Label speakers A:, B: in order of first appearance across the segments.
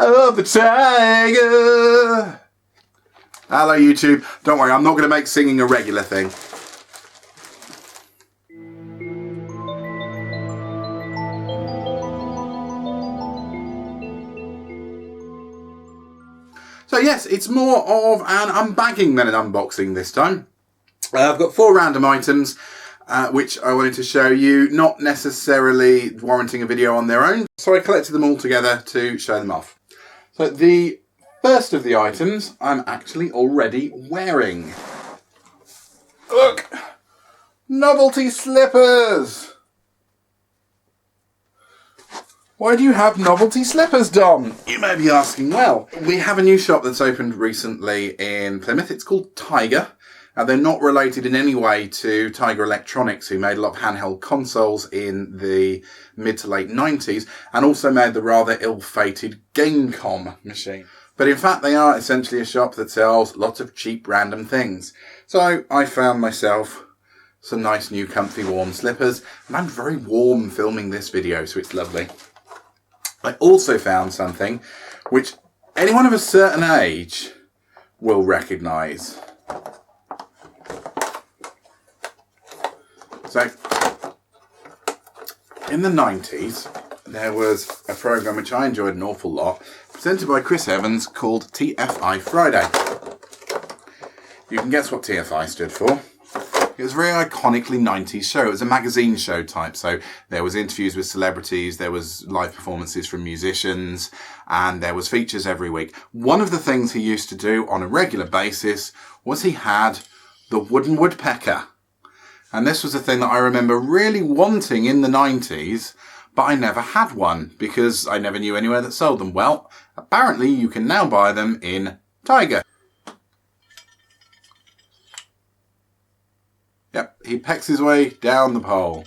A: of the tiger. Hello YouTube. Don't worry, I'm not going to make singing a regular thing. So yes, it's more of an unbagging than an unboxing this time. I've got 4 random items which I wanted to show you, not necessarily warranting a video on their own. So I collected them all together to show them off. So the first of the items I'm actually already wearing. Look! Novelty slippers! Why do you have novelty slippers, Dom? You may be asking. Well, we have a new shop that's opened recently in Plymouth. It's called Tiger. They're not related in any way to Tiger Electronics, who made a lot of handheld consoles in the mid to late 90s and also made the rather ill-fated Gamecom machine. But in fact, they are essentially a shop that sells lots of cheap random things. So I found myself some nice new comfy warm slippers, and I'm very warm filming this video, so it's lovely. I also found something which anyone of a certain age will recognise. So, in the 90s, there was a programme which I enjoyed an awful lot, presented by Chris Evans, called TFI Friday. You can guess what TFI stood for. It was a very iconically 90s show. It was a magazine show type, so there was interviews with celebrities, there was live performances from musicians, and there was features every week. One of the things he used to do on a regular basis was he had the wooden woodpecker. And this was a thing that I remember really wanting in the 90s, but I never had one because I never knew anywhere that sold them. Well, apparently you can now buy them in Tiger. Yep, he pecks his way down the pole.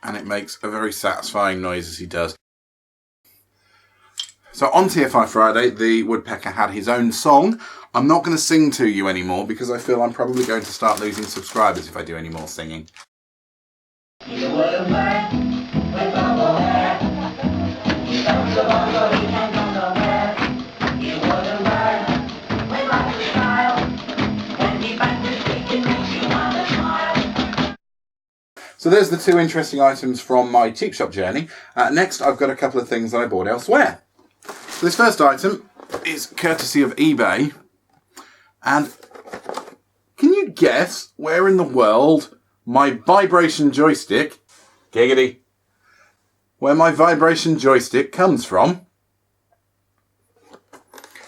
A: And it makes a very satisfying noise as he does. So on TFI Friday, the Woodpecker had his own song. I'm not going to sing to you anymore because I feel I'm probably going to start losing subscribers if I do any more singing. So there's the 2 interesting items from my cheap shop journey. Next, I've got a couple of things that I bought elsewhere. So this first item is courtesy of eBay. And can you guess where in the world my vibration joystick, giggity, where my vibration joystick comes from?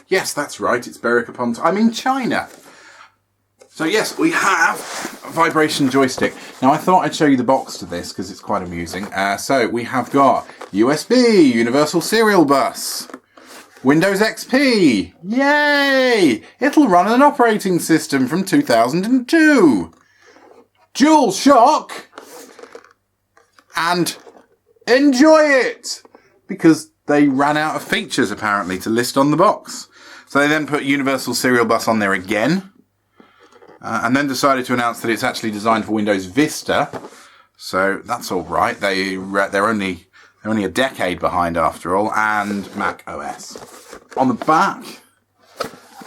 A: Yes, that's right, it's I'm in China. So yes, we have a vibration joystick. Now I thought I'd show you the box to this because it's quite amusing. So we have got USB, Universal Serial Bus, Windows XP, yay! It'll run an operating system from 2002. Dual shock, and enjoy it! Because they ran out of features apparently to list on the box. So they then put Universal Serial Bus on there again. And then decided to announce that it's actually designed for Windows Vista. So that's all right. They're only a decade behind after all, and Mac OS. On the back,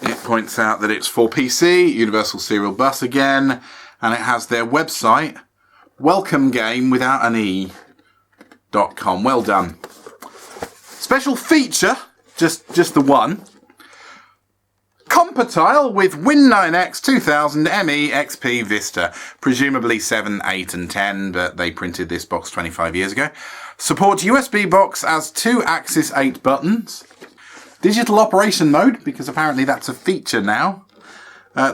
A: it points out that it's for PC, Universal Serial Bus again, and it has their website, welcomegame.com. Well done. Special feature, just the one. Compatile with Win9X 2000 ME XP Vista. Presumably 7, 8 and 10, but they printed this box 25 years ago. Support USB box as 2-axis 8 buttons. Digital operation mode, because apparently that's a feature now.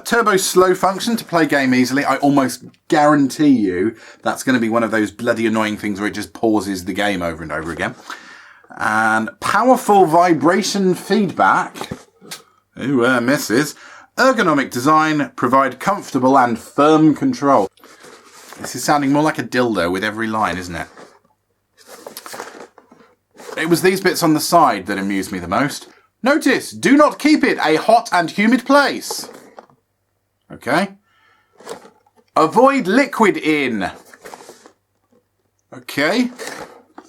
A: Turbo slow function to play game easily. I almost guarantee you that's going to be one of those bloody annoying things where it just pauses the game over and over again. And powerful vibration feedback. Ooh, misses. Ergonomic design, provide comfortable and firm control. This is sounding more like a dildo with every line, isn't it? It was these bits on the side that amused me the most. Notice, do not keep it a hot and humid place. Okay. Avoid liquid in. Okay.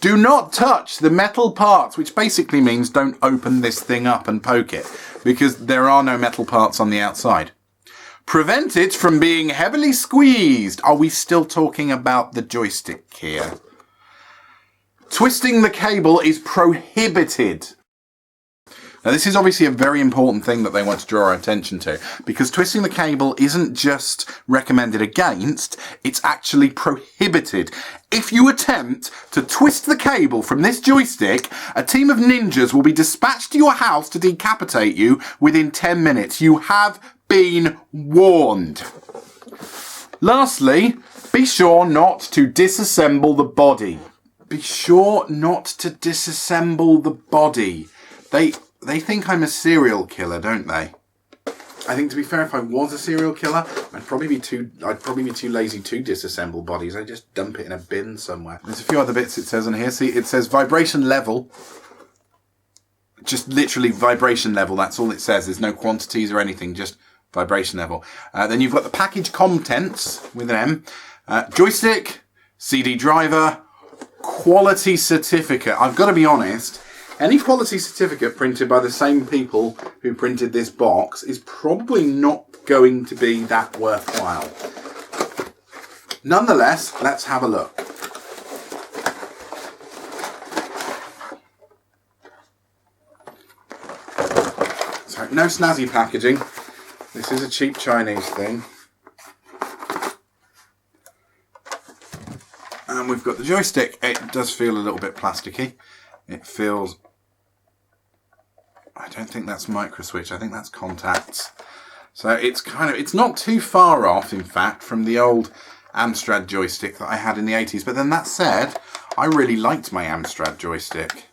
A: Do not touch the metal parts, which basically means don't open this thing up and poke it, because there are no metal parts on the outside. Prevent it from being heavily squeezed. Are we still talking about the joystick here? Twisting the cable is prohibited. Now, this is obviously a very important thing that they want to draw our attention to, because twisting the cable isn't just recommended against, it's actually prohibited. If you attempt to twist the cable from this joystick, a team of ninjas will be dispatched to your house to decapitate you within 10 minutes. You have been warned. Lastly, be sure not to disassemble the body. Be sure not to disassemble the body. They think I'm a serial killer, don't they? I think, to be fair, if I was a serial killer, I'd probably be too lazy to disassemble bodies. I'd just dump it in a bin somewhere. There's a few other bits it says on here. See, it says vibration level. Just literally vibration level. That's all it says. There's no quantities or anything. Just vibration level. Then you've got the package contents with an M. Joystick, CD driver, quality certificate. I've got to be honest. Any quality certificate printed by the same people who printed this box is probably not going to be that worthwhile. Nonetheless, let's have a look. So, no snazzy packaging. This is a cheap Chinese thing. And we've got the joystick. It does feel a little bit plasticky. It feels... I don't think that's micro switch. I think that's contacts. So it's not too far off, in fact, from the old Amstrad joystick that I had in the 80s. But then that said, I really liked my Amstrad joystick.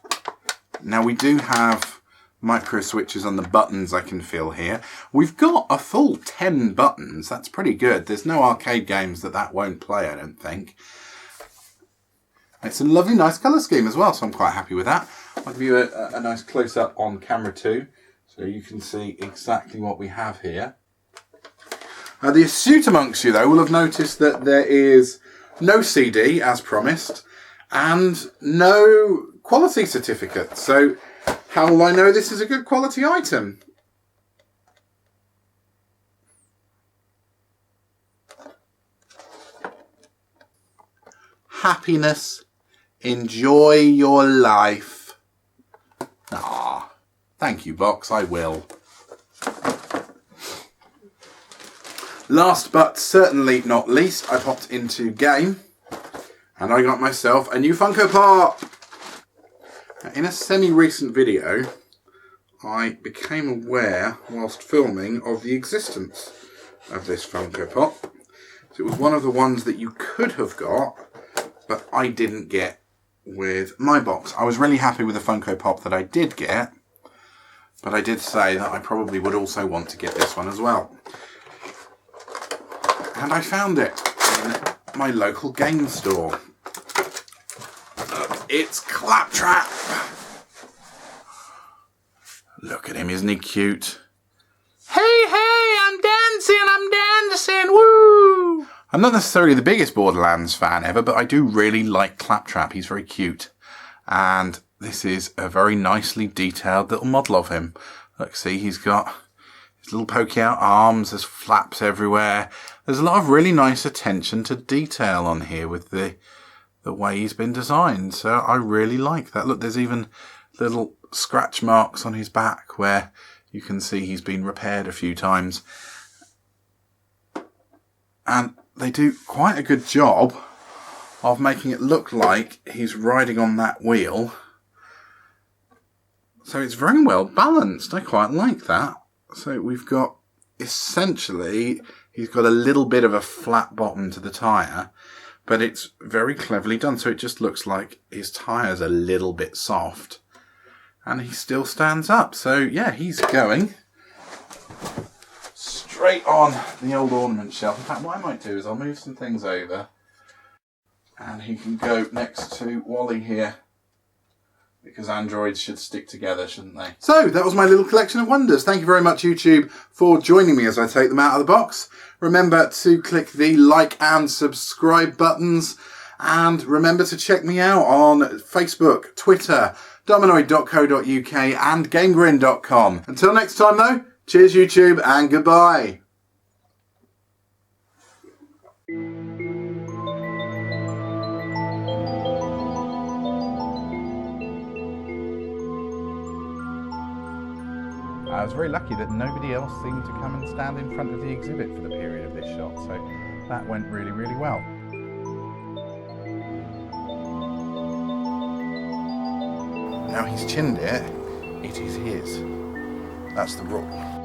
A: Now we do have micro switches on the buttons, I can feel here. We've got a full 10 buttons. That's pretty good. There's no arcade games that won't play, I don't think. It's a lovely, nice colour scheme as well, so I'm quite happy with that. I'll give you a nice close-up on camera too, so you can see exactly what we have here. The astute amongst you, though, will have noticed that there is no CD, as promised, and no quality certificate. So how will I know this is a good quality item? Happiness. Enjoy your life. Ah, thank you, box, I will. Last but certainly not least, I popped into game and I got myself a new Funko Pop. In a semi-recent video, I became aware, whilst filming, of the existence of this Funko Pop. So it was one of the ones that you could have got, but I didn't get with my box. I was really happy with the Funko Pop that I did get, but I did say that I probably would also want to get this one as well. And I found it in my local game store. It's Claptrap. Look at him, isn't he cute? Hey, I'm dancing, woo! I'm not necessarily the biggest Borderlands fan ever, but I do really like Claptrap. He's very cute. And this is a very nicely detailed little model of him. Look, see, he's got his little pokey out arms, there's flaps everywhere. There's a lot of really nice attention to detail on here with the way he's been designed. So I really like that. Look, there's even little scratch marks on his back where you can see he's been repaired a few times. And they do quite a good job of making it look like he's riding on that wheel. So it's very well balanced. I quite like that. So we've got, essentially, he's got a little bit of a flat bottom to the tyre, but it's very cleverly done. So it just looks like his tyre's a little bit soft and he still stands up. So yeah, he's going straight on the old ornament shelf. In fact, what I might do is I'll move some things over and he can go next to Wally here, because androids should stick together, shouldn't they? So that was my little collection of wonders. Thank you very much, YouTube, for joining me as I take them out of the box. Remember to click the like and subscribe buttons, And remember to check me out on Facebook, Twitter, dominoid.co.uk and gamegrin.com. Until next time though, cheers YouTube and goodbye. I was very lucky that nobody else seemed to come and stand in front of the exhibit for the period of this shot, so that went really, really well. Now he's chinned it, it is his. That's the rule.